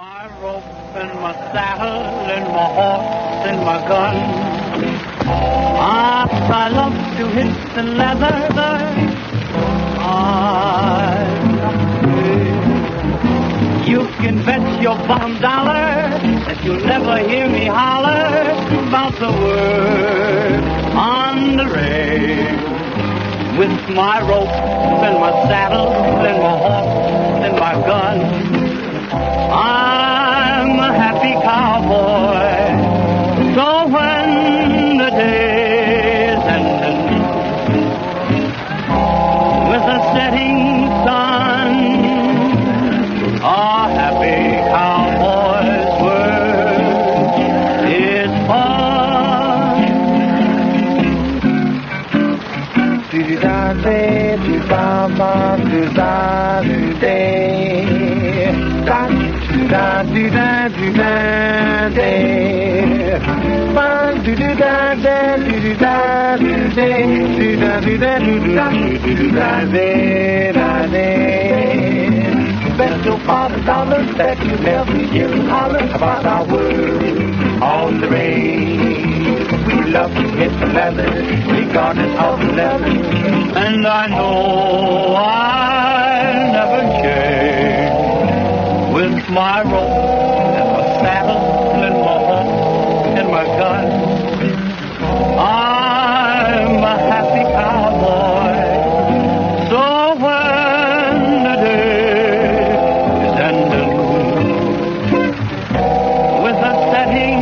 My rope and my saddle and my horse and my gun. I love to hit the leather. You can bet your bottom dollar that you'll never hear me holler about the word on the rail. With my rope and my saddle and my horse and my gun, I'm a happy cowboy. So when the day's ending, with a setting sun, a happy cowboy's word is fun. Do-da-day, do-da-ba, do-da-do-day. Do-da-do-da-do-da-do-da-day. Do-da-do-da-do-da-do-day. Do-da-do-da-do-da-do-da-day. Bet your $5 that you never hear me holler about our word on the range. We love to hit the leather, regardless of the leather. And I know I'll never change. With my rope and my saddle and my horse and my gun, I'm a happy cowboy. So when the day is ending, with a setting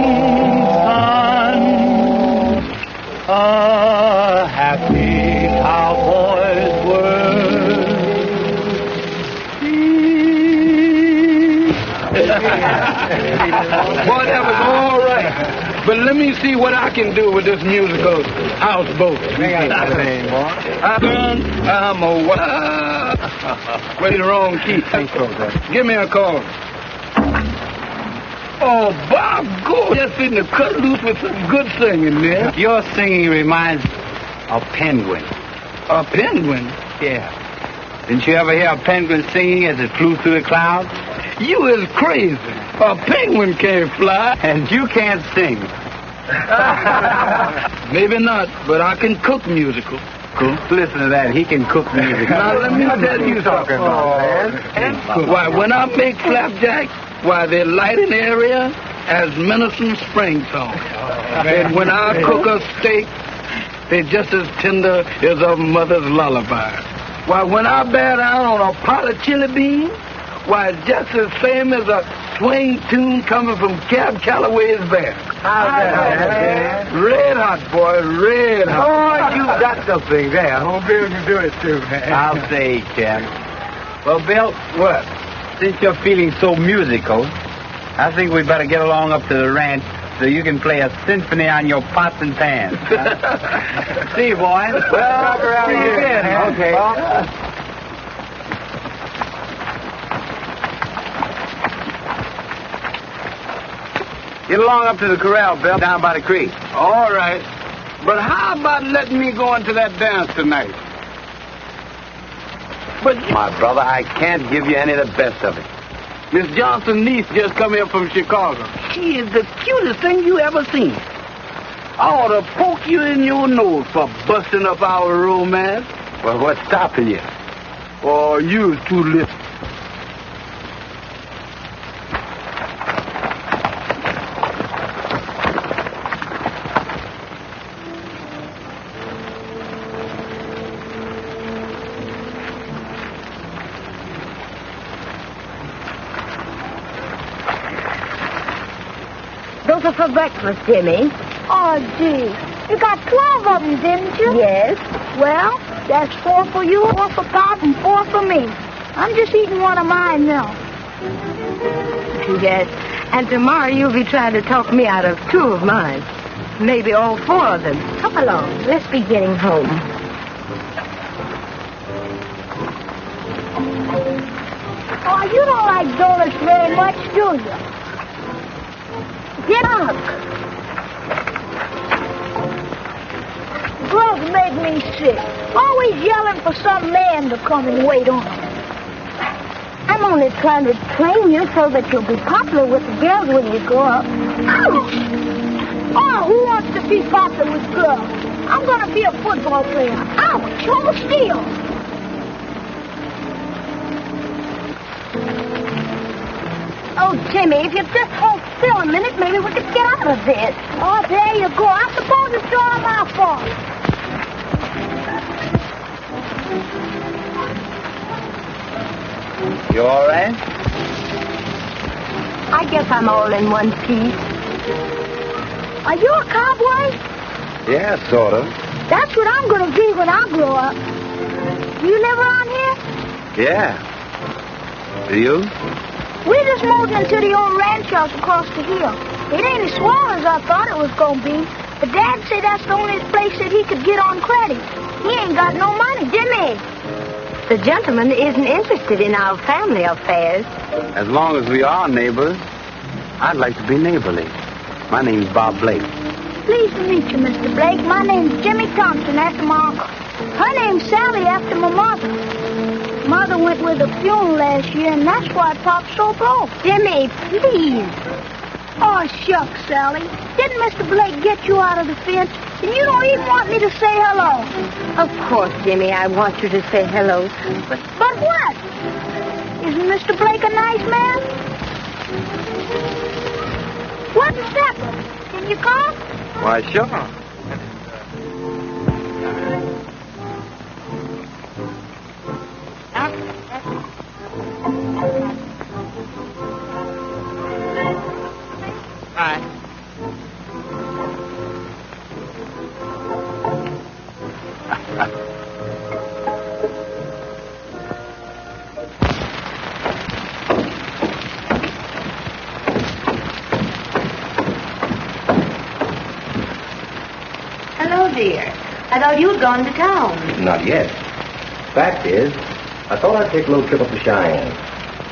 sun, a happy cowboy's word. Boy, that was all right. But let me see what I can do with this musical houseboat. I'm a wild. Wait, the wrong key. Give me a call. Oh, Bob, go. Just sitting to cut loose with some good singing there. Your singing reminds me of penguin. A penguin? Yeah. Didn't you ever hear a penguin singing as it flew through the clouds? You is crazy. A penguin can't fly. And you can't sing. Maybe not, but I can cook musical. Cook? Listen to that. He can cook music. Now, let me tell you something. Why, when I make flapjack, why, they're light in the area as Menacing Spring song. And when I cook a steak, they're just as tender as a mother's lullaby. Why, when I bear down on a pot of chili beans, why, it's just as same as a swing tune coming from Cab Calloway's band. How's that? Red hot, boy, red hot. Oh, you got something there. Won't be able to do it, too, man. I'll say, Ken. Well, Bill, what? Since you're feeling so musical, I think we better get along up to the ranch so you can play a symphony on your pots and pans. See you, boys. Well, see you again. Okay. Get along up to the corral, Bill, down by the creek. All right. But how about letting me go into that dance tonight? But, My brother, I can't give you any of the best of it. Miss Johnson's niece just come here from Chicago. She is the cutest thing you ever seen. I ought to poke you in your nose for busting up our romance. Well, what's stopping you? Oh, you too little. Those are for breakfast, Jimmy. Oh, gee. You got 12 of them, didn't you? Yes. Well, that's 4 for you, 4 for Pop, and 4 for me. I'm just eating one of mine now. Yes. And tomorrow you'll be trying to talk me out of 2 of mine. Maybe all 4 of them. Come along. Let's be getting home. Oh, you don't like donuts very much, do you? Get up. Drugs make me sick. Always yelling for some man to come and wait on them. I'm only trying to train you so that you'll be popular with the girls when you grow up. Ouch! Oh, who wants to be popular with girls? I'm going to be a football player. Ouch! Hold still. Oh, Jimmy, if you just hold still a minute, maybe we could get out of this. Oh, there you go. I suppose it's all my fault. You all right? I guess I'm all in one piece. Are you a cowboy? Yeah, sort of. That's what I'm going to be when I grow up. You live around here? Yeah. Do you? We just moved into the old ranch house across the hill. It ain't as swell as I thought it was going to be. But Dad said that's the only place that he could get on credit. He ain't got no money, Jimmy. The gentleman isn't interested in our family affairs. As long as we are neighbors, I'd like to be neighborly. My name's Bob Blake. Pleased to meet you, Mr. Blake. My name's Jimmy Thompson, after my uncle. Her name's Sally, after my mother. Mother went with a funeral last year, and that's why Pop's so broke. Jimmy, please. Oh, shucks, Sally. Didn't Mr. Blake get you out of the fence? And you don't even want me to say hello. Of course, Jimmy, I want you to say hello. But what? Isn't Mr. Blake a nice man? What's that? Can you come? Why, sure. Bye. Hello, dear. I thought you'd gone to town. Not yet. Fact is, I thought I'd take a little trip up to Cheyenne.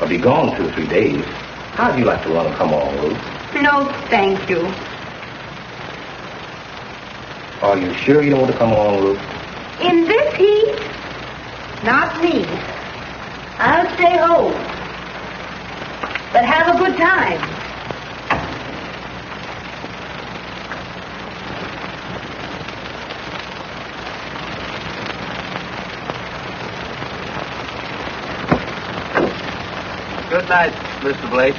I'll be gone 2 or 3 days. How'd you like to run a come-on, Ruth? No, thank you. Are you sure you don't want to come on, Ruth? In this heat? Not me. I'll stay home. But have a good time. Good night, Mr. Blake.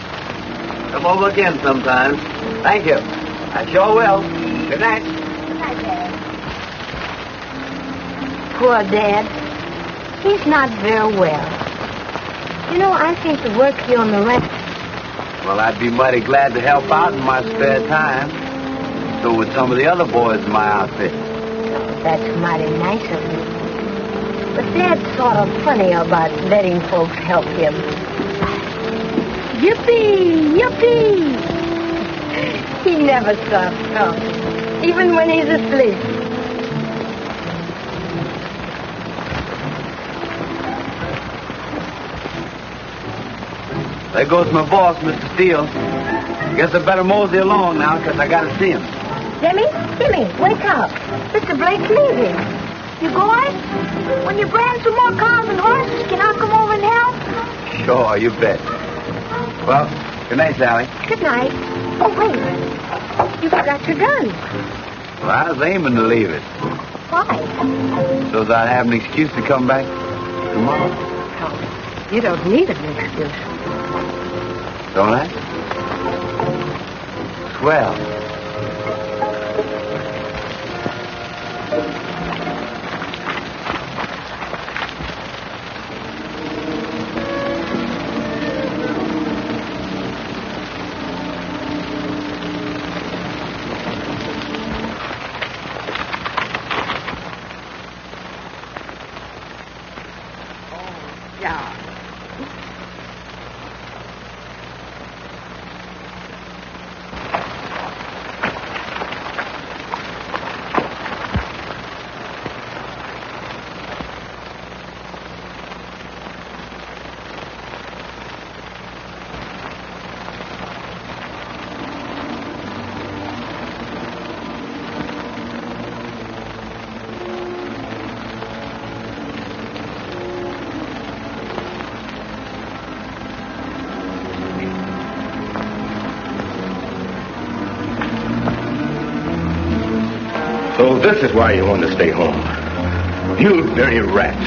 Come over again sometime. Thank you. I sure will. Good night. Good night, Dad. Poor Dad. He's not very well. You know, I think the work here on the ranch... Well, I'd be mighty glad to help out in my spare time. So would some of the other boys in my outfit. That's mighty nice of you. But Dad's sort of funny about letting folks help him. Yippee! Yippee! He never stops talking, even when he's asleep. There goes my boss, Mr. Steele. Guess I better mosey along now, because I got to see him. Jimmy, wake up. Mr. Blake's leaving. You going? When you brand some more cows and horses, can I come over and help? Sure, you bet. Well, good night, Sally. Good night. Oh, wait. You forgot your gun. Well, I was aiming to leave it, Why? so that I'd have an excuse to come back tomorrow. Oh, you don't need an excuse. Don't I? Swell. Yeah. So this is why you want to stay home. You dirty rat.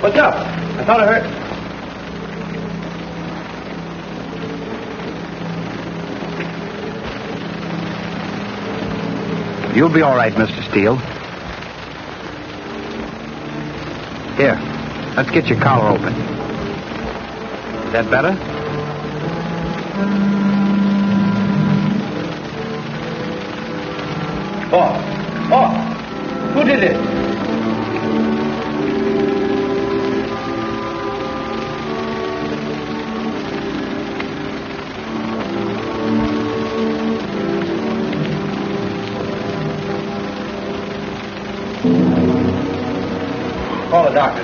What's up? I thought I heard... You'll be all right, Mr. Steele. Here, let's get your collar open. Is that better? Oh, who did it? Call the doctor.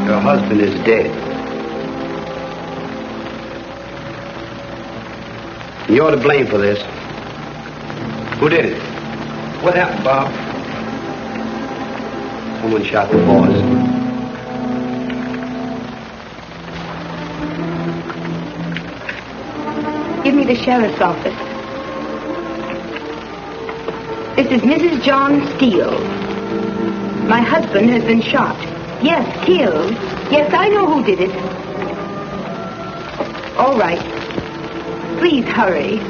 Your husband is dead. You're to blame for this. Who did it? What happened, Bob? Someone shot the boss. Give me the sheriff's office. This is Mrs. John Steele. My husband has been shot. Yes, killed. Yes, I know who did it. All right. Please hurry.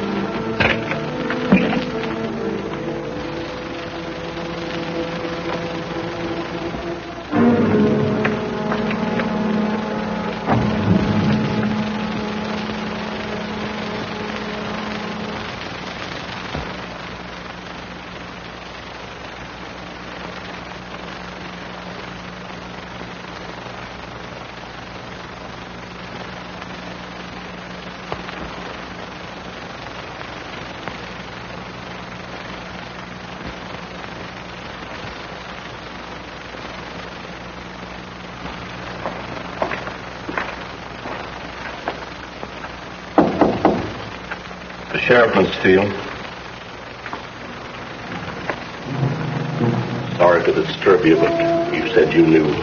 Sheriff, Miss Steele. Sorry to disturb you, but you said you knew.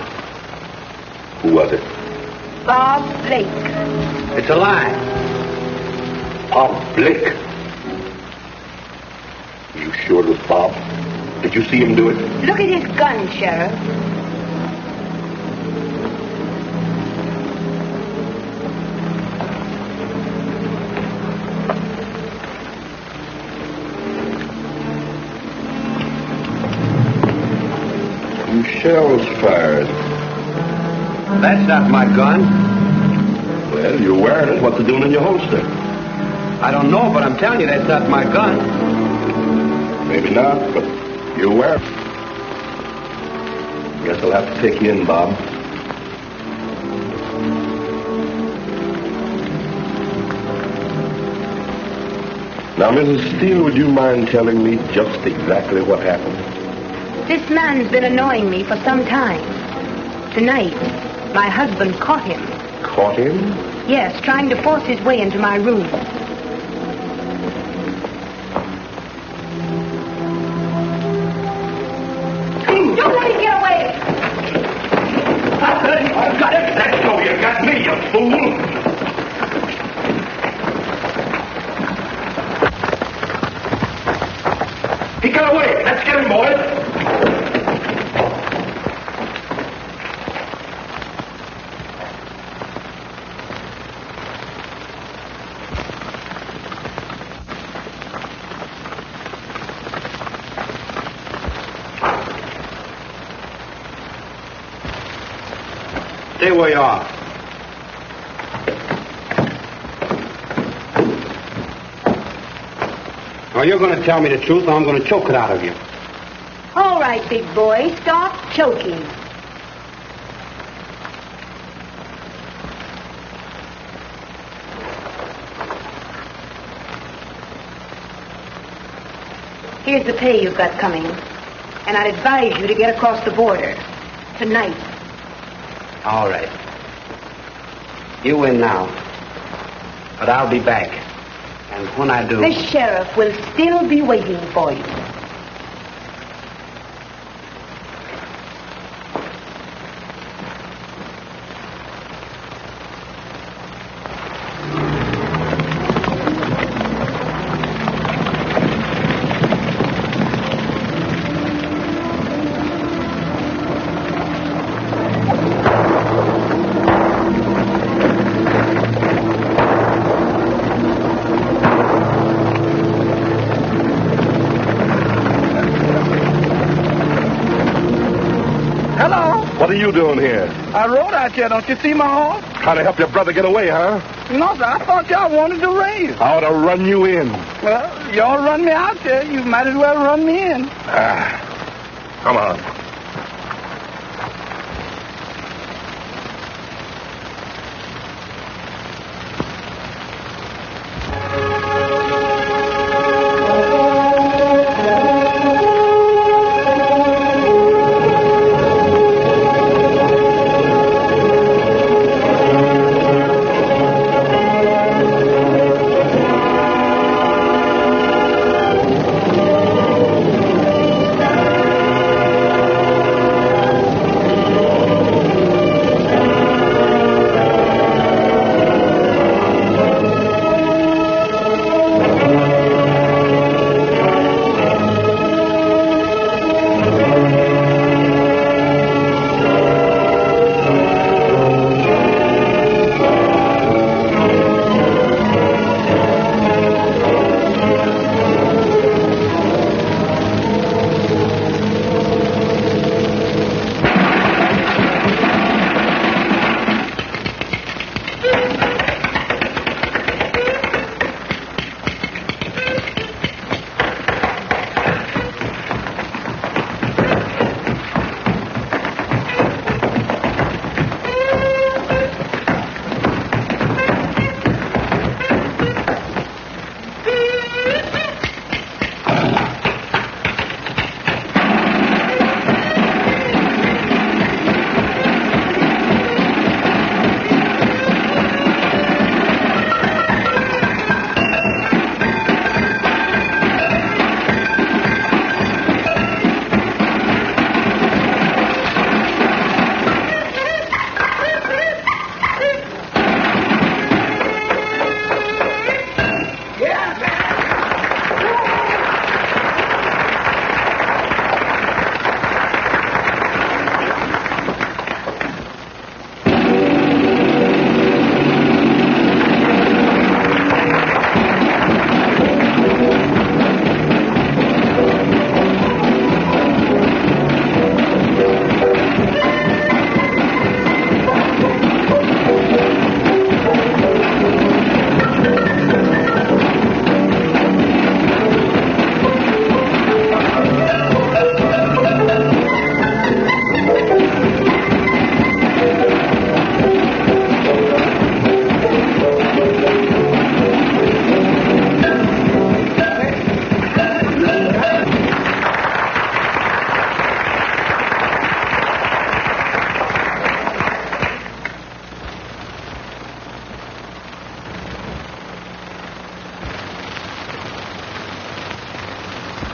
Who was it? Bob Blake. It's a lie. Bob Blake. You sure it was Bob? Did you see him do it? Look at his gun, Sheriff. Shells fired. That's not my gun. Well, you're wearing it. What's it doing in your holster? I don't know, but I'm telling you that's not my gun. Maybe not, but you're wearing it. Guess I'll have to take you in, Bob. Now, Mrs. Steele, would you mind telling me just exactly what happened? This man's been annoying me for some time. Tonight, my husband caught him. Caught him? Yes, trying to force his way into my room. Don't let him get away! I've got it. Let go. You got me, you fool. He got away. Let's get him, boys. Stay where you are. Now, you're going to tell me the truth, or I'm going to choke it out of you. All right, big boy, stop choking. Here's the pay you've got coming. And I'd advise you to get across the border. Tonight. All right. You win now. But I'll be back. And when I do... The sheriff will still be waiting for you. What are you doing here? I rode out here. Don't you see my horse? Trying to help your brother get away, huh? No, sir. I thought y'all wanted to race. I ought to run you in. Well, y'all run me out there. You might as well run me in. Come on.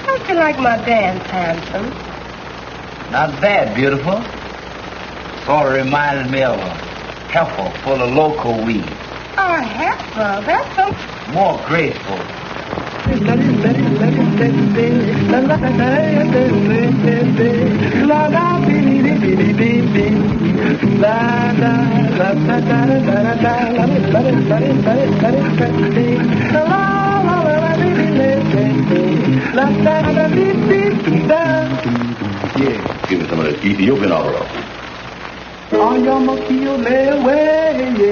How'd you like my dance, handsome? Not bad, beautiful. Sort of reminded me of a heifer full of loco weed. Oh, heifer, that's so... More graceful. Yeah, give me some of that Ethiopian opera.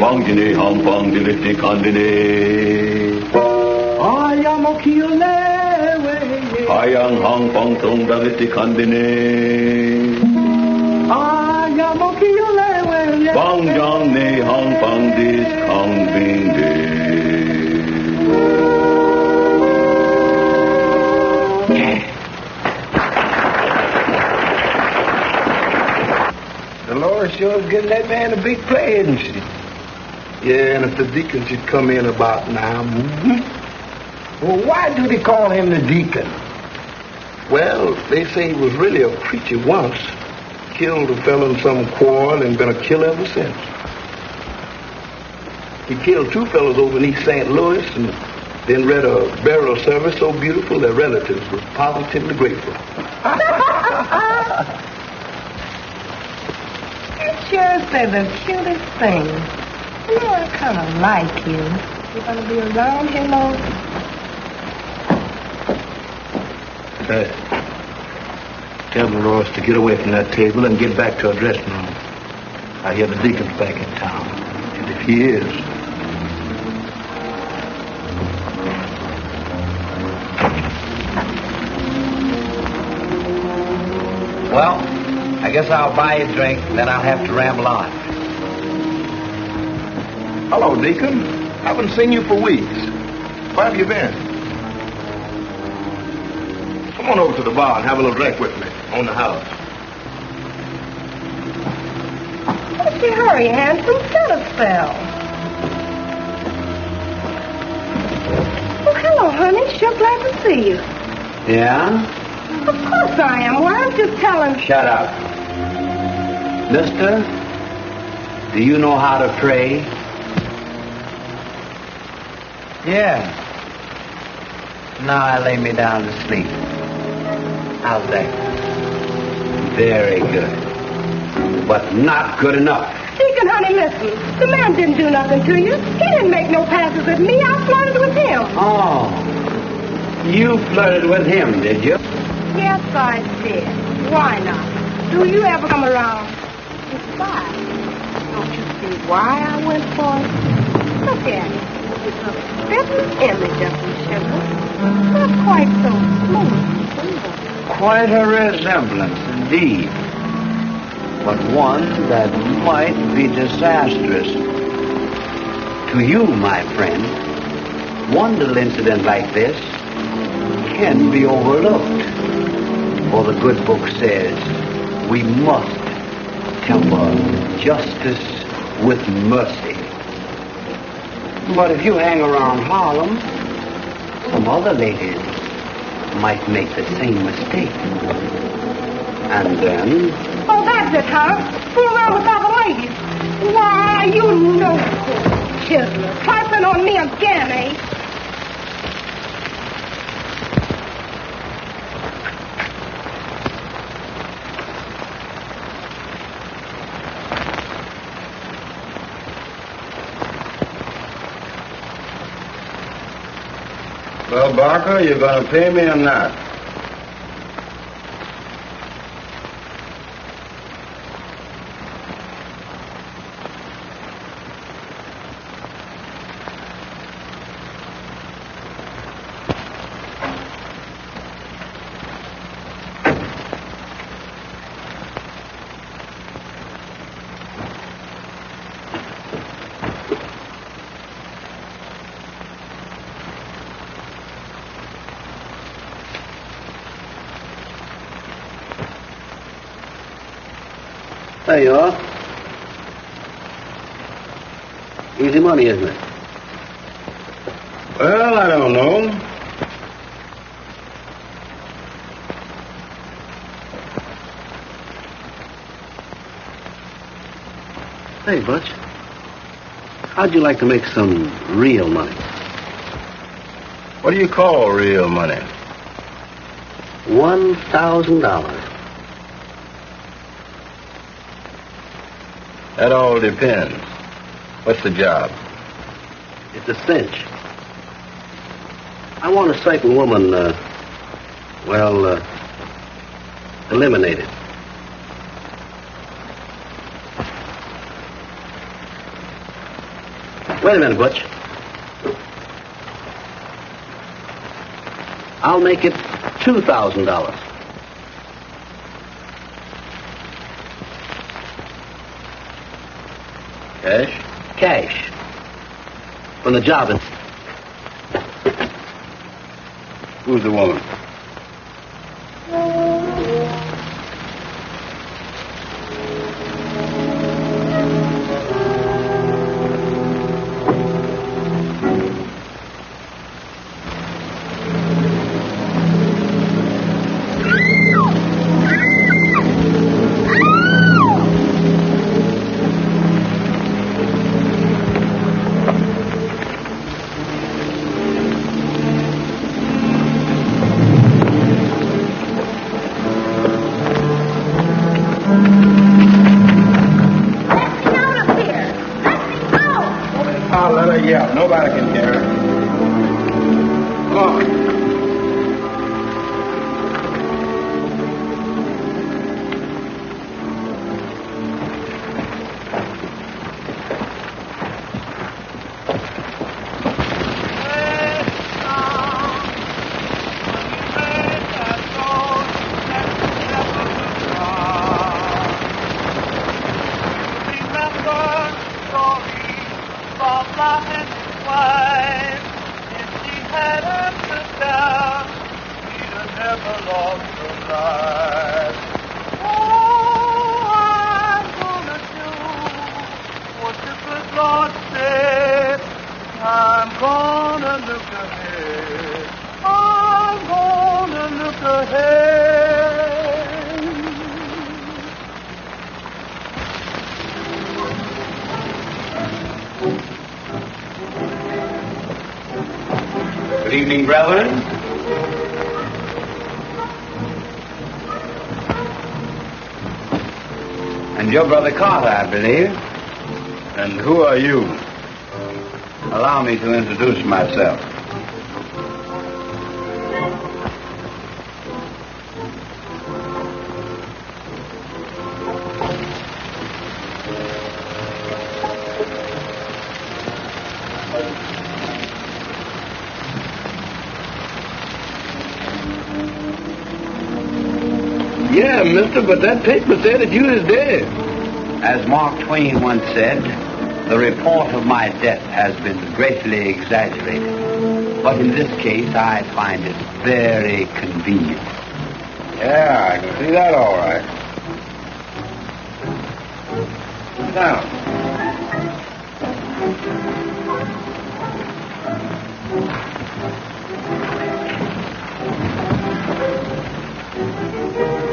Bangini ham bang dilifti kandini. Ayang hang bang tung daviti kandini. Bang jang ne hang bang dis kang bindi. Dolores sure is getting that man a big play, isn't she? Yeah, and if the deacon should come in about now. Well, why do they call him the deacon? Well, they say he was really a preacher once. Killed a fellow in some quarrel and been a killer ever since. He killed 2 fellows over in East St. Louis and then read a burial service so beautiful their relatives were positively grateful. You sure say the cutest thing. You know, I kind of like you. You're going to be around here long? Tell Dolores to get away from that table and get back to her dressing room. I hear the deacon's back in town. And if he is... Well, I guess I'll buy you a drink, and then I'll have to ramble on. Hello, Deacon. Haven't seen you for weeks. Where have you been? Come on over to the bar and have a little drink with me on the house. What's your hurry, handsome? Set a spell. Oh, hello, honey. Sure glad to see you. Yeah? Of course I am. Well, I'm just telling... Shut up. Mister, do you know how to pray? Yeah. Now I lay me down to sleep. How's that? Very good. But not good enough. Deacon, honey, listen. The man didn't do nothing to you. He didn't make no passes at me. I flirted with him. Oh. You flirted with him, did you? Yes, I did. Why not? Do you ever come around? Besides, don't you see why I went for it? Look at it. It's a spitting image of you, sugar. Not quite so smooth. Quite a resemblance, indeed. But one that might be disastrous. To you, my friend, one little incident like this can be overlooked. For the good book says we must temper justice with mercy. But if you hang around Harlem, some other ladies might make the same mistake. And then... Oh, that's it, huh? Fool around with other ladies. Why, you know, chiseler. Trifling on me again, eh? Well, Barker, you gonna pay me or not? There you are. Easy money, isn't it? Well, I don't know. Hey, Butch. How'd you like to make some real money? What do you call real money? $1,000. That all depends. What's the job? It's a cinch. I want a certain woman, eliminated. Wait a minute, Butch. I'll make it $2,000. Cash? Cash. When the job is... Who's the woman? Yeah, nobody can hear her. Come on. Good evening, brethren. And your brother Carter, I believe. And who are you? Allow me to introduce myself. Yeah, mister, but that paper said that you was dead. As Mark Twain once said, the report of my death has been greatly exaggerated. But in this case, I find it very convenient. Yeah, I can see that all right. Sit down.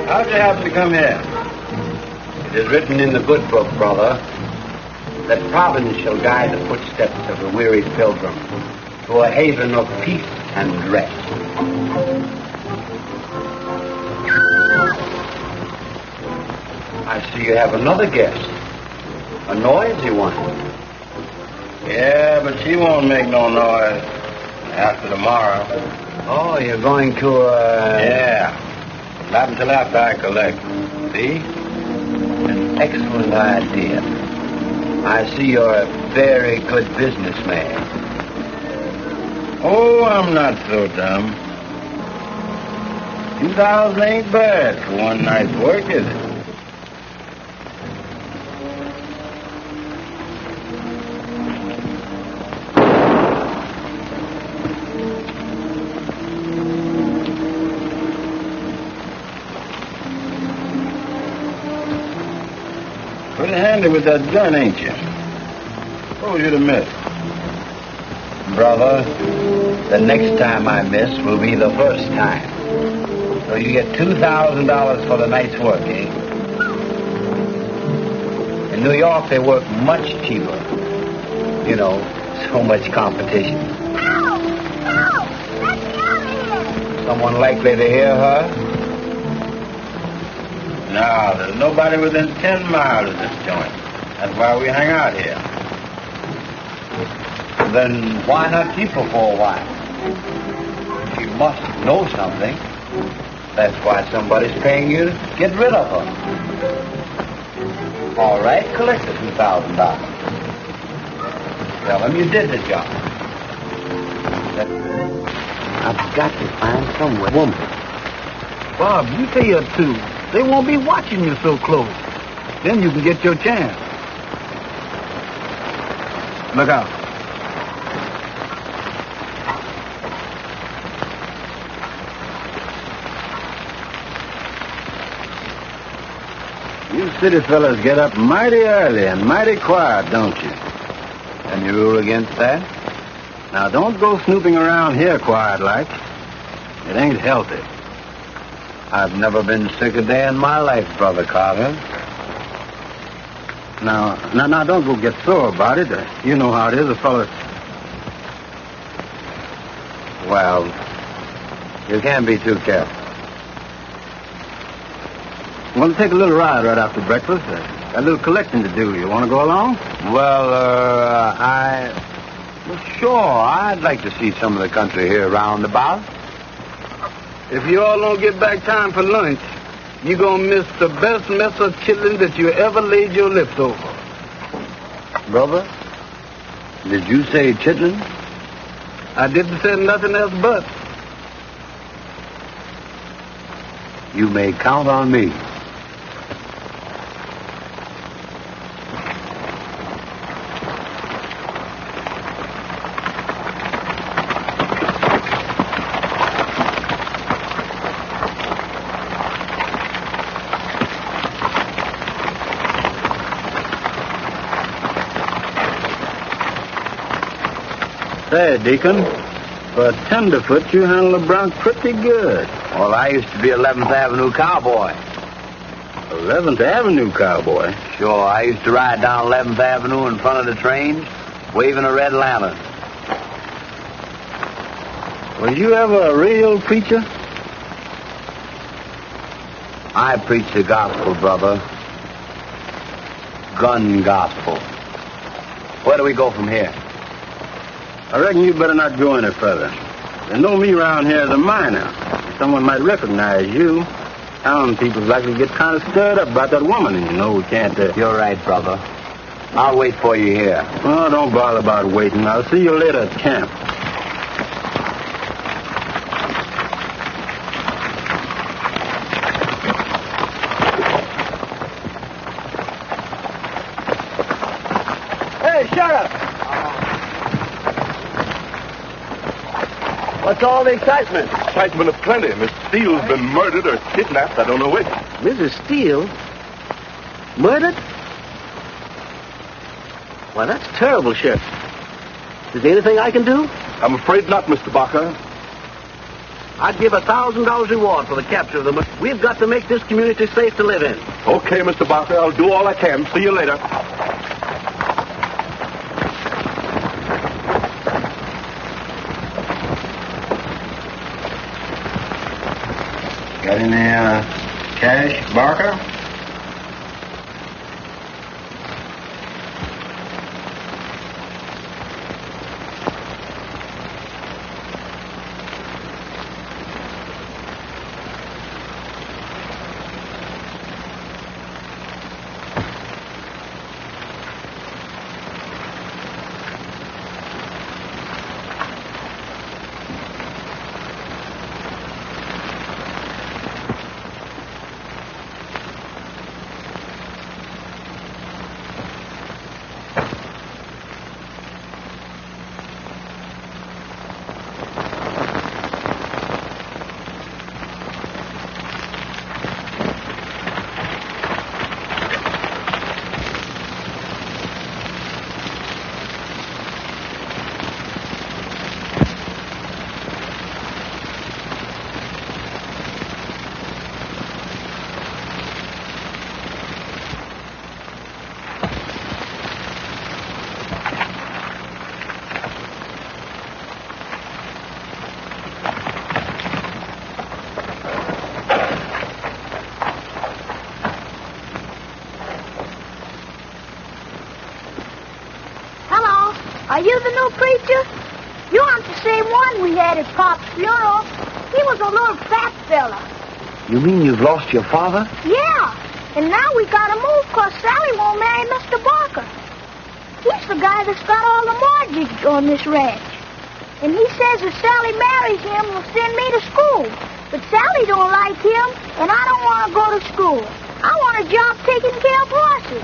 How'd you happen to come here? It is written in the good book, brother, that Providence shall guide the footsteps of the weary pilgrim to a haven of peace and rest. I see you have another guest. A noisy one. Yeah, but she won't make no noise after tomorrow. Oh, you're going to, Yeah. Not until after I collect. See? An excellent idea. I see you're a very good businessman. Oh, I'm not so dumb. 2,000 ain't bad for one night's work, is it? Pretty handy with that gun, ain't you? What was you to miss? Brother, the next time I miss will be the first time. So you get $2,000 for the night's work, eh? In New York, they work much cheaper. You know, so much competition. Ow! Ow! Let me out of here! Someone likely to hear her? No, there's nobody within 10 miles of this joint. That's why we hang out here. Then why not keep her for a while? She must know something. That's why somebody's paying you to get rid of her. All right, collect the $2,000. tell him you did the job. I've got to find some woman. Bob, you tell her to. They won't be watching you so close. Then you can get your chance. Look out. You city fellas get up mighty early and mighty quiet, don't you? And you rule against that? Now, don't go snooping around here quiet like. It ain't healthy. I've never been sick a day in my life, Brother Carter. Now, don't go get sore about it. You know how it is, a fella. Well, you can't be too careful. I'm going to take a little ride right after breakfast. Got a little collecting to do. You want to go along? Well, sure. I'd like to see some of the country here round about. If you all don't get back time for lunch, you're going to miss the best mess of chitlin that you ever laid your lips over. Brother, did you say chitlin? I didn't say nothing else but. You may count on me. Say, Deacon, for a tenderfoot, you handle the bronc pretty good. Well, I used to be 11th Avenue cowboy. 11th Avenue cowboy? Sure, I used to ride down 11th Avenue in front of the trains, waving a red lantern. Was you ever a real preacher? I preach the gospel, brother. Gun gospel. Where do we go from here? I reckon you better not go any further. They know me around here as a miner. Someone might recognize you. Town people's likely to get kind of stirred up about that woman, and you know we can't... You're right, brother. I'll wait for you here. Oh, don't bother about waiting. I'll see you later at camp. Hey, Sheriff! What's all the excitement? Excitement of plenty. Miss Steele's been murdered or kidnapped. I don't know which. Mrs. Steele? Murdered? Why, that's terrible, Sheriff. Is there anything I can do? I'm afraid not, Mr. Barker. I'd give $1,000 reward for the capture of the murder. We've got to make this community safe to live in. Okay, Mr. Barker. I'll do all I can. See you later. Got any, cash, Barker? Are you the new preacher? You aren't the same one we had at Pop's funeral. He was a little fat fella. You mean you've lost your father? Yeah, and now we gotta move 'cause Sally won't marry Mr. Barker. He's the guy that's got all the mortgage on this ranch. And he says if Sally marries him, he'll send me to school. But Sally don't like him, and I don't want to go to school. I want a job taking care of horses.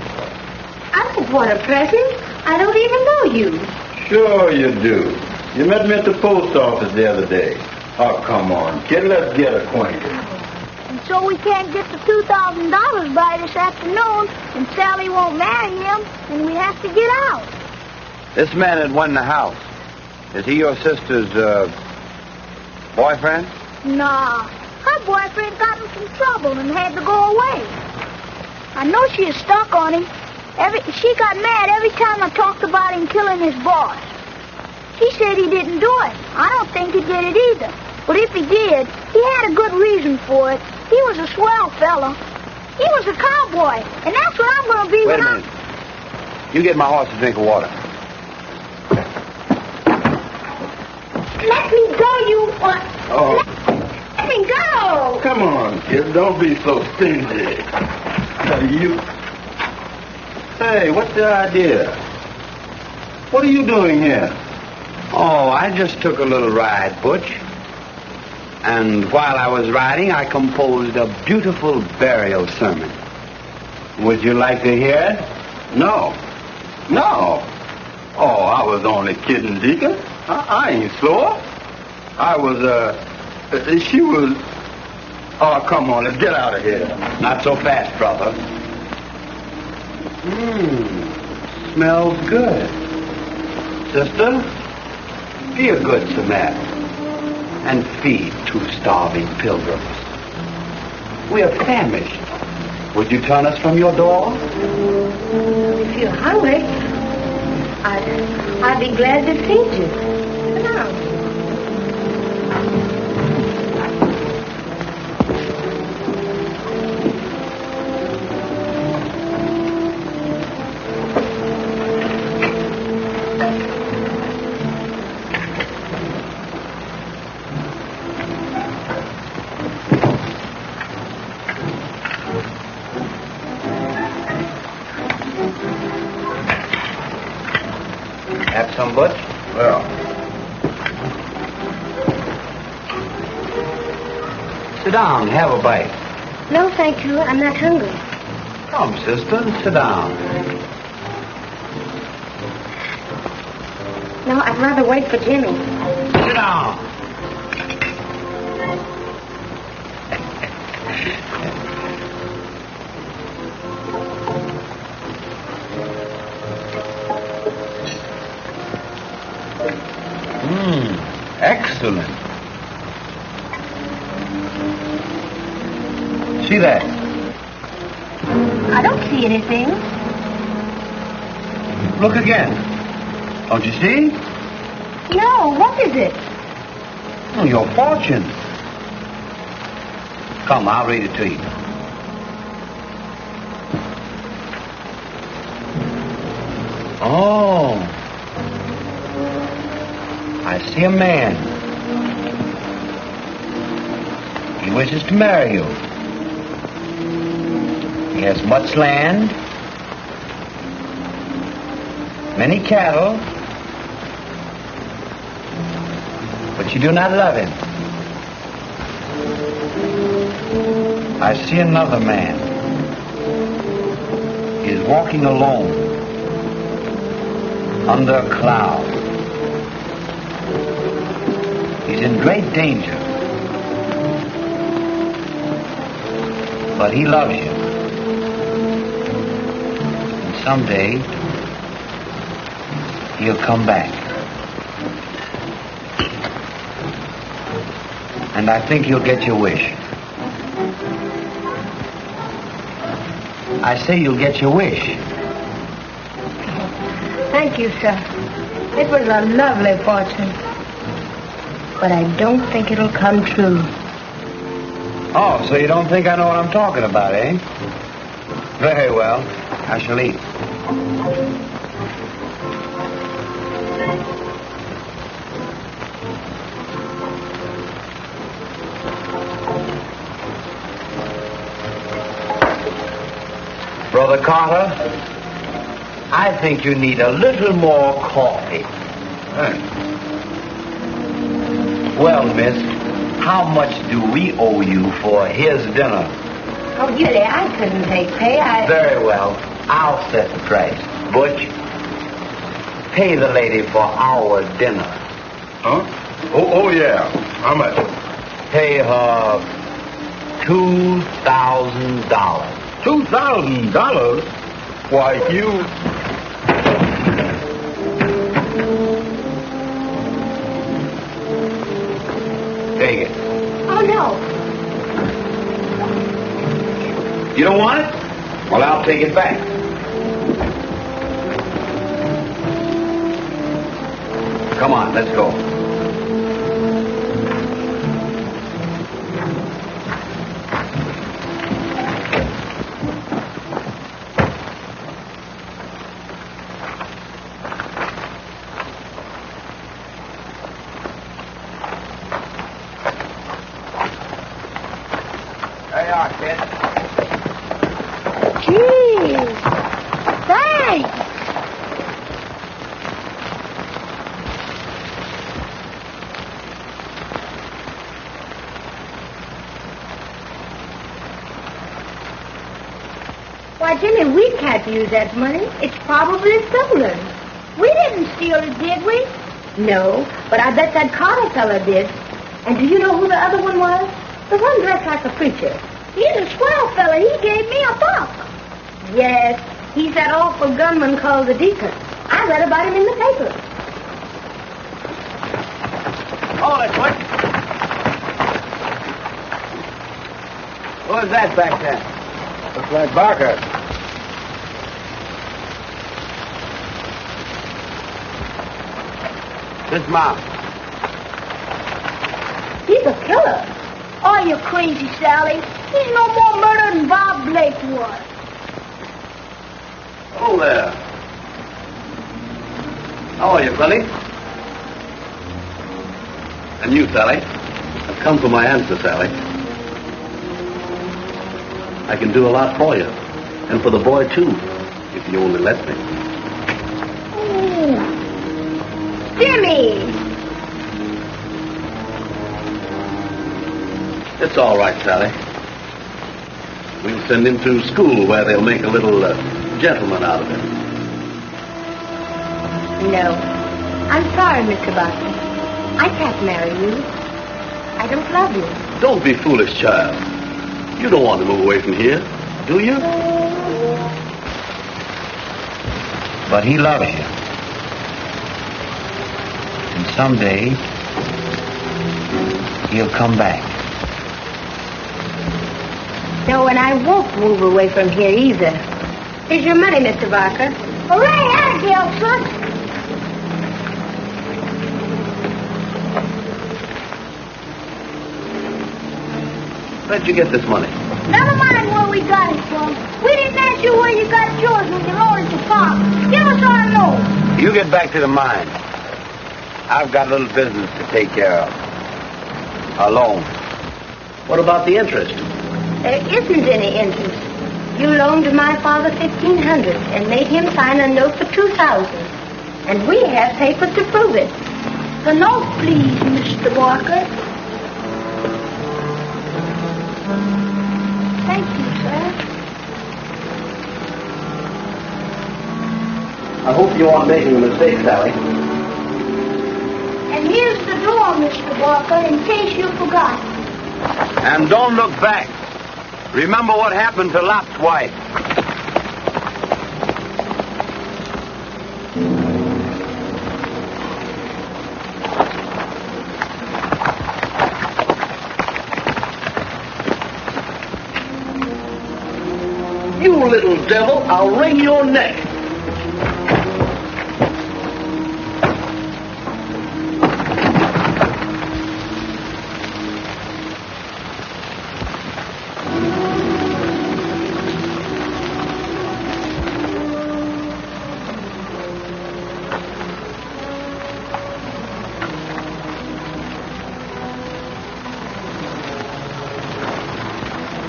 I don't want a present. I don't even know you. Sure you do. You met me at the post office the other day. Oh, come on, kid, let's get acquainted. And so we can't get the $2,000 by this afternoon, and Sally won't marry him, and we have to get out. This man that won the house, is he your sister's, boyfriend? Nah, her boyfriend got in some trouble and had to go away. I know she is stuck on him. She got mad every time I talked about him killing his boss. She said he didn't do it. I don't think he did it either. But if he did, he had a good reason for it. He was a swell fella. He was a cowboy, and that's what I'm going to be Wait a minute. You get my horse a drink of water. Let me go, you... Oh. Let me go! Come on, kid, don't be so stingy. You... Hey, what's the idea? What are you doing here? Oh, I just took a little ride, Butch. And while I was riding, I composed a beautiful burial sermon. Would you like to hear it? No. No. Oh, I was only kidding, Deacon. I ain't sore. I was, she was... Oh, come on, let's get out of here. Not so fast, brother. Smells good. Sister, be a good Samaritan and feed 2 starving pilgrims. We are famished. Would you turn us from your door? If you're hungry, I'd be glad to feed you. Sit down. Have some, Butch? Well, Sit down, have a bite. No, thank you. I'm not hungry. Come, sister, sit down. No, I'd rather wait for Jimmy. Sit down. Excellent. See that? I don't see anything. Look again. Don't you see? No, what is it? Oh, your fortune. Come, I'll read it to you. Oh. I see a man. He wishes to marry you. He has much land, many cattle, but you do not love him. I see another man. He is walking alone under a cloud. He's in great danger. But he loves you. And someday, he'll come back. And I think you'll get your wish. I say you'll get your wish. Thank you, sir. It was a lovely fortune. But I don't think it'll come true. Oh, so you don't think I know what I'm talking about, eh? Very well. I shall eat. Brother Carter, I think you need a little more coffee. Well, miss, how much do we owe you for his dinner? Oh, really, I couldn't take pay. Very well. I'll set the price. Butch, pay the lady for our dinner. Huh? Oh, yeah. How much? Pay her $2,000. $2,000? Why, you... Take it. Oh, no. You don't want it? Well, I'll take it back. Come on, let's go. There you are, kid. Gee, thanks. Why, Jimmy, we can't use that money. It's probably stolen. We didn't steal it, did we? No, but I bet that Carter fella did. And do you know who the other one was? The one dressed like a preacher. He's a swell fella. He gave me $1. Yes, he's that awful gunman called the Deacon. I read about him in the paper. Hold it, Whitten. Who is that back there? Looks like Barker. Dismount. He's a killer. Oh, you crazy, Sally. He's no more murder than Bob Blake was. Oh, there. How are you, Billy? And you, Sally? I've come for my answer, Sally. I can do a lot for you. And for the boy, too, if you only let me. Oh. Jimmy! It's all right, Sally. We'll send him to school where they'll make a little gentleman out of him. No. I'm sorry, Mr. Barker. I can't marry you. I don't love you. Don't be foolish, child. You don't want to move away from here, do you? But he loves you. And someday, he'll come back. No, and I won't move away from here either. Here's your money, Mr. Barker. Hooray, Abigail, son! Where'd you get this money? Never mind where we got it from. We didn't ask you where you got yours when you loaded the farm. Give us our loan. You get back to the mine. I've got a little business to take care of. A loan. What about the interest? There isn't any interest. You loaned my father $1,500 and made him sign a note for $2,000. And we have papers to prove it. The note, please, Mr. Barker. Thank you, sir. I hope you aren't making a mistake, Sally. And here's the door, Mr. Barker, in case you forgot. And don't look back. Remember what happened to Lot's wife. You little devil, I'll wring your neck.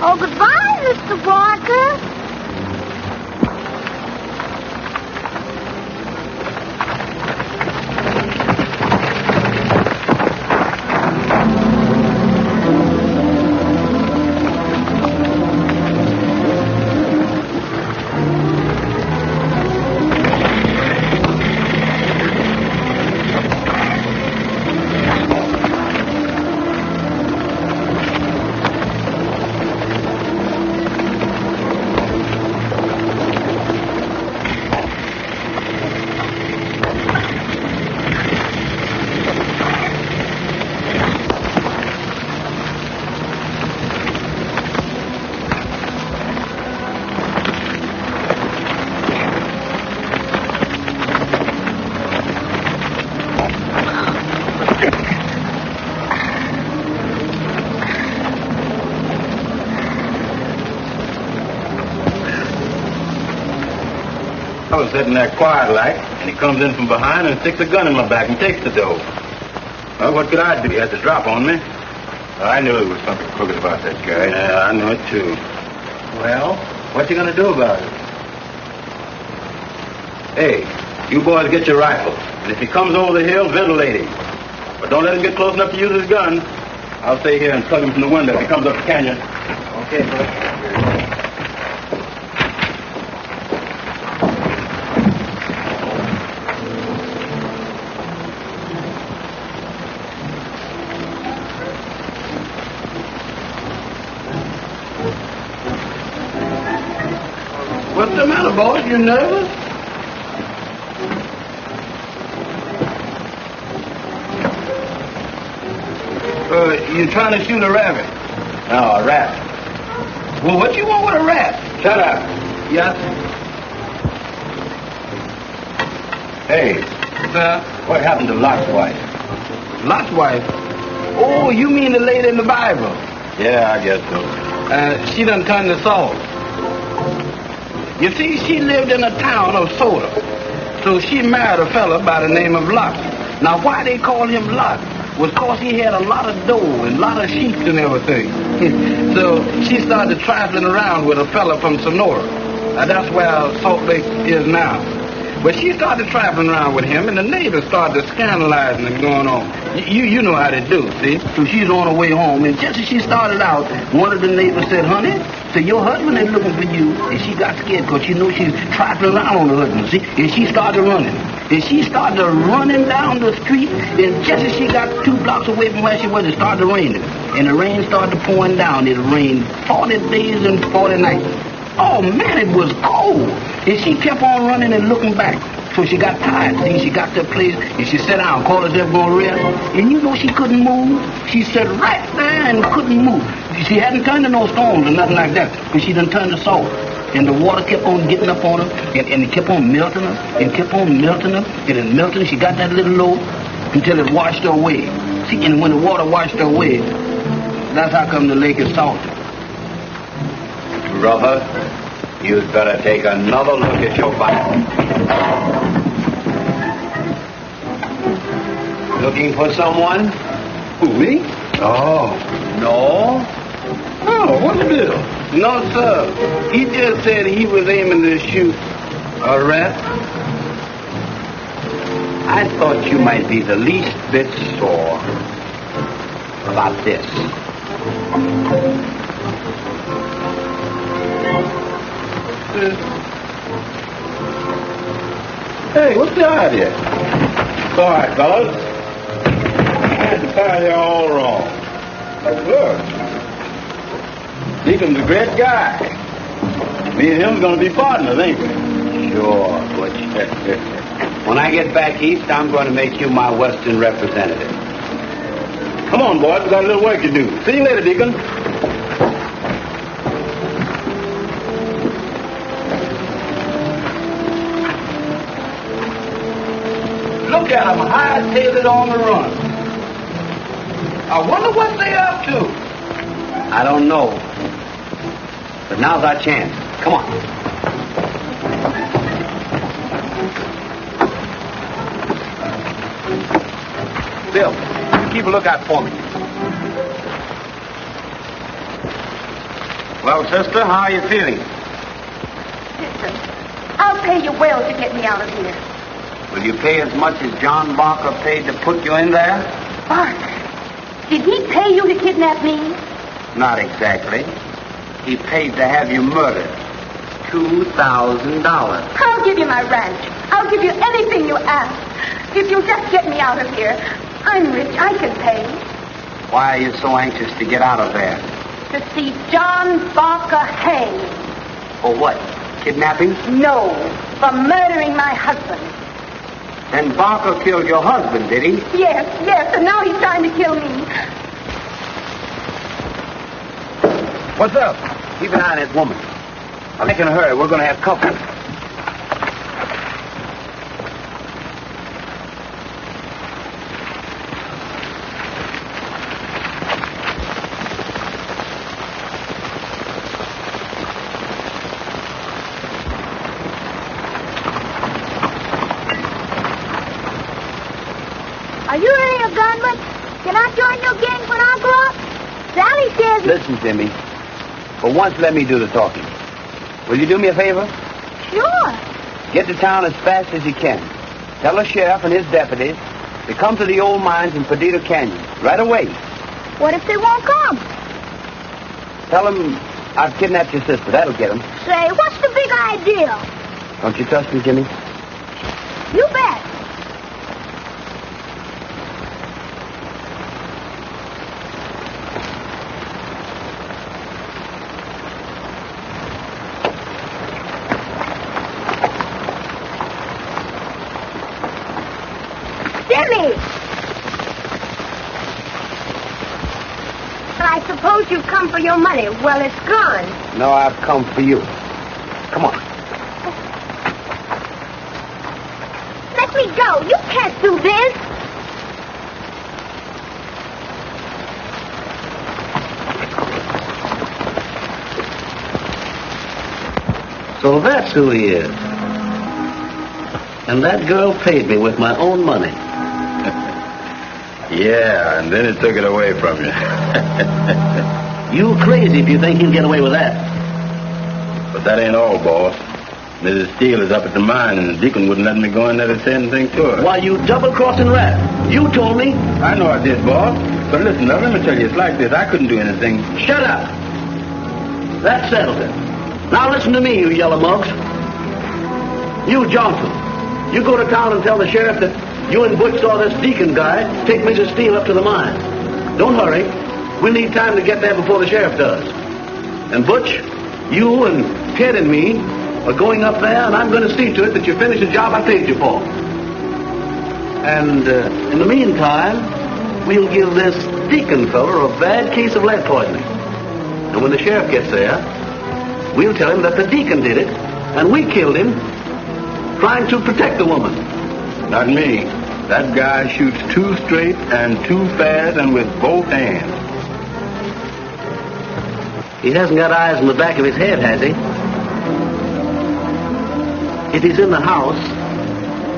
Oh, goodbye, Mr. Barker. I was sitting there quiet like, and he comes in from behind and sticks a gun in my back and takes the dough. Well, what could I do? He had to drop on me. I knew there was something crooked about that guy. Yeah, I know it too. Well, what you gonna do about it? Hey, you boys get your rifles. And if he comes over the hill, ventilate him. But don't let him get close enough to use his gun. I'll stay here and plug him from the window if he comes up the canyon. Okay, bud. What's the matter, boss? You nervous? You trying to shoot a rabbit? No, a rat. Well, what you want with a rat? Shut up. Yes, Hey, sir. what happened to Lot's wife? Lot's wife? Oh, you mean the lady in the Bible? Yeah, I guess so. She done turned to salt. You see, she lived in a town of Soda. So she married a fella by the name of Lot. Now, why they call him Lot was because he had a lot of dough and a lot of sheep and everything. So she started traveling around with a fella from Sonora. That's where Salt Lake is now. But she started traveling around with him, and the neighbors started scandalizing and going on. You know how they do, see? So she's on her way home, and just as she started out, one of the neighbors said, honey, so your husband is looking for you. And she got scared because she knew she's traveling around on her husband, see? And she started running. And she started running down the street, and just as she got 2 blocks away from where she was, it started raining. And the rain started pouring down. It rained 40 days and 40 nights. Oh, man, it was cold. And she kept on running and looking back. So she got tired. See, she got to a place, and she sat down, called herself going to rest. And you know she couldn't move. She sat right there and couldn't move. She hadn't turned to no stones or nothing like that, but she done turned to salt. And the water kept on getting up on her, and it kept on melting her, and kept on melting her, and it melted her. She got that little low until it washed her away. See, and when the water washed her away, that's how come the lake is salty. Brother, you'd better take another look at your Bible. Looking for someone? Who, me? Oh. No? Oh, what's the deal? No, sir. He just said he was aiming to shoot a rat. I thought you might be the least bit sore about this. Hey, what's the idea? It's all right, fellas. I had to tell you all wrong. Look, Deacon's a great guy. Me and him's gonna be partners, ain't we? Sure, Butch. When I get back east, I'm going to make you my Western representative. Come on, boys. We got a little work to do. See you later, Deacon. Look at them, high-tailed on the run. I wonder what they up to. I don't know. But now's our chance. Come on. Bill, you keep a lookout for me. Well, sister, how are you feeling? Listen, I'll pay you well to get me out of here. Will you pay as much as John Barker paid to put you in there? Barker, did he pay you to kidnap me? Not exactly. He paid to have you murdered. $2,000. I'll give you my ranch. I'll give you anything you ask. If you'll just get me out of here. I'm rich. I can pay. Why are you so anxious to get out of there? To see John Barker hanged. For what? Kidnapping? No, for murdering my husband. Then Barker killed your husband, did he? Yes, and now he's trying to kill me. What's up? Keep an eye on that woman. I'm making a hurry. We're going to have company. Are you really a gunman? Can I join your gang when I grow up? Sally says... Listen, Timmy. For once, let me do the talking. Will you do me a favor? Sure. Get to town as fast as you can. Tell the sheriff and his deputies to come to the old mines in Perdido Canyon right away. What if they won't come? Tell them I've kidnapped your sister. That'll get them. Say, what's the big idea? Don't you trust me, Jimmy? You bet. Jimmy! I suppose you've come for your money. Well, it's gone. No, I've come for you. Come on. Let me go. You can't do this. So that's who he is. And that girl paid me with my own money. Yeah, and then it took it away from you. You crazy if you think he'll get away with that. But that ain't all, boss. Mrs. Steele is up at the mine, and the deacon wouldn't let me go in there to say anything to her. Why, you double-crossing rat. You told me. I know I did, boss. But listen, now, let me tell you, it's like this. I couldn't do anything. Shut up. That settles it. Now listen to me, you yellow mugs. You, Johnson, you go to town and tell the sheriff that you and Butch saw this deacon guy take Mrs. Steele up to the mine. Don't hurry. We'll need time to get there before the sheriff does. And Butch, you and Ted and me are going up there, and I'm going to see to it that you finish the job I paid you for. And in the meantime, we'll give this deacon feller a bad case of lead poisoning. And when the sheriff gets there, we'll tell him that the deacon did it, and we killed him trying to protect the woman. Not me. That guy shoots too straight and too fast and with both hands. He hasn't got eyes in the back of his head, has he? If he's in the house,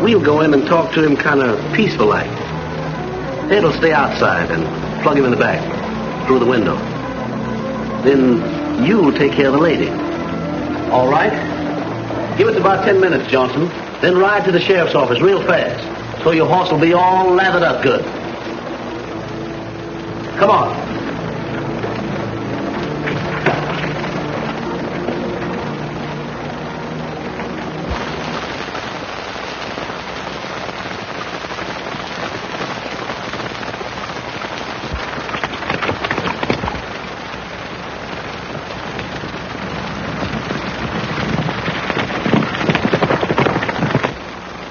we'll go in and talk to him kind of peaceful-like. Ed'll stay outside and plug him in the back, through the window. Then you'll take care of the lady. All right? Give us about 10 minutes, Johnson. Then ride to the sheriff's office real fast, so your horse will be all lathered up good. Come on.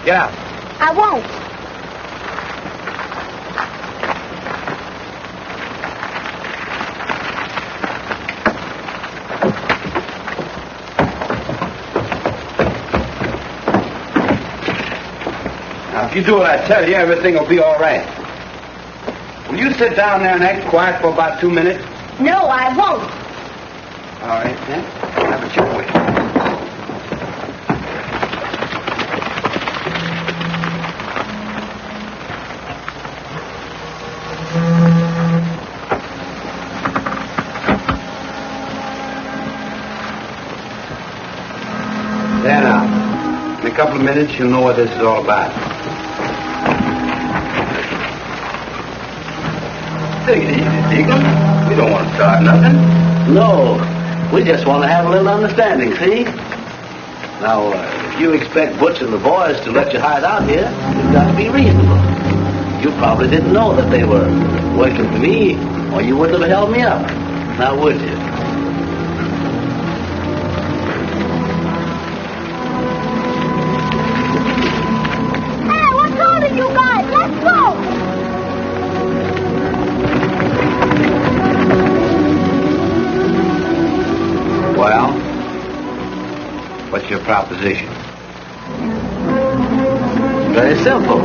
Get out. I won't. Now, if you do what I tell you, everything will be all right. Will you sit down there and act quiet for about 2 minutes? No, I won't. All right, then. Have it your way. There now. In a couple of minutes, you'll know what this is all about. Take it easy, Deacon. We don't want to start nothing. No, we just want to have a little understanding, see? Now, if you expect Butch and the boys to let you hide out here, you've got to be reasonable. You probably didn't know that they were working for me, or you wouldn't have held me up. Now, would you? Hey, what's wrong with you guys? Let's go! Well, what's your proposition? Very simple.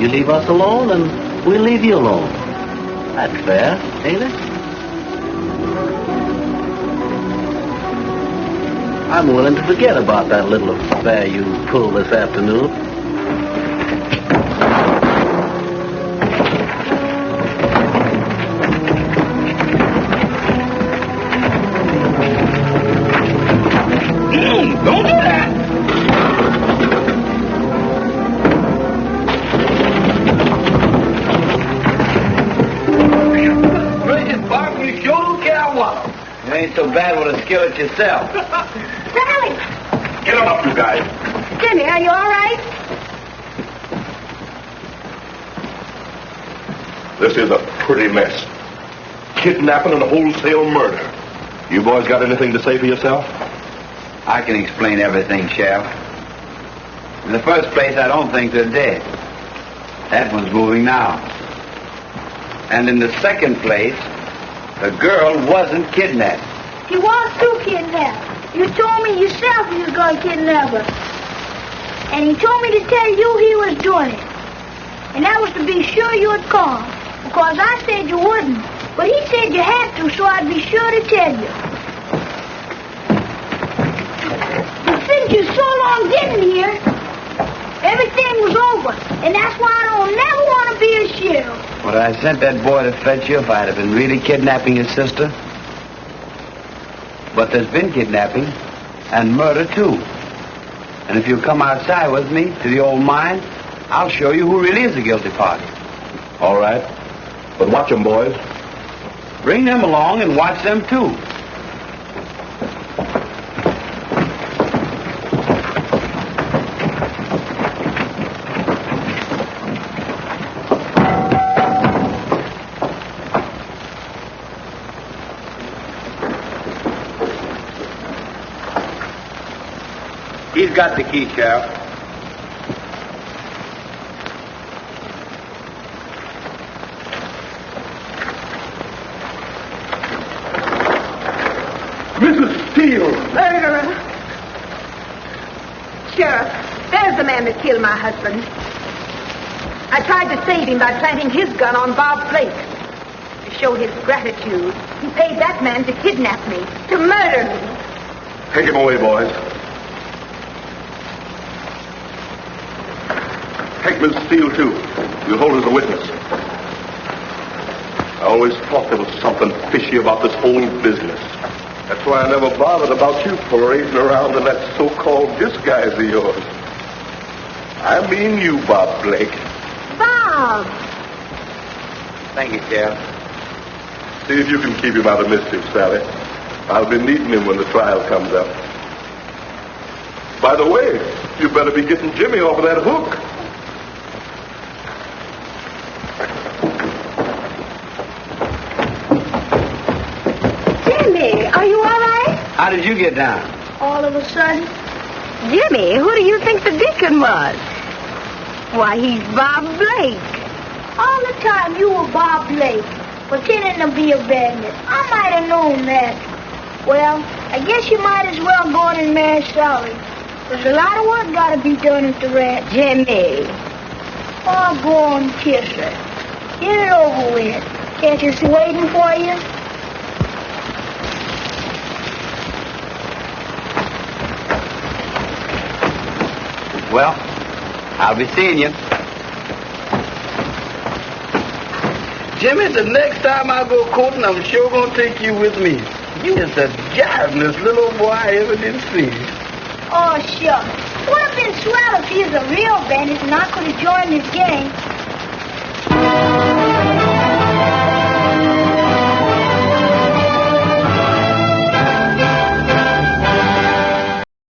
You leave us alone, and we'll leave you alone. That's fair, ain't it? I'm willing to forget about that little affair you pulled this afternoon. bad with a skillet yourself. Sally! Get him up, you guys. Jimmy, are you all right? This is a pretty mess. Kidnapping and wholesale murder. You boys got anything to say for yourself? I can explain everything, Sheriff. In the first place, I don't think they're dead. That one's moving now. And in the second place, the girl wasn't kidnapped. He was too kidnapped. You told me yourself he was going to kidnap her. And he told me to tell you he was doing it. And that was to be sure you would call. Because I said you wouldn't. But he said you had to, so I'd be sure to tell you. But since you so long getting here, everything was over. And that's why I don't never want to be a sheriff. Would I sent that boy to fetch you if I'd have been really kidnapping his sister? But there's been kidnapping and murder, too. And if you come outside with me to the old mine, I'll show you who really is the guilty party. All right. But watch them, boys. Bring them along and watch them, too. He's got the key, Sheriff. Mrs. Steele! Murderer. Sheriff, there's the man that killed my husband. I tried to save him by planting his gun on Bob Blake. To show his gratitude, he paid that man to kidnap me, to murder me. Take him away, boys. Take Miss Steele, too. You'll hold as a witness. I always thought there was something fishy about this whole business. That's why I never bothered about you parading around in that so-called disguise of yours. I mean you, Bob Blake. Bob! Thank you, Sheriff. See if you can keep him out of mischief, Sally. I'll be needing him when the trial comes up. By the way, you better be getting Jimmy off of that hook. Jimmy, are you all right? How did you get down? All of a sudden. Jimmy, who do you think the deacon was? Why, he's Bob Blake. All the time you were Bob Blake, pretending to be a bandit. I might have known that. Well, I guess you might as well go in and marry Sally. There's a lot of work got to be done at the ranch. Jimmy. Oh, go on, kiss her. Get it over with. Can't you see waiting for you? Well, I'll be seeing you. Jimmy, the next time I go courting, I'm sure going to take you with me. You is the jivingest little boy I ever did see. Oh, sure. Would have been swell if he was a real bandit and I could have joined his gang.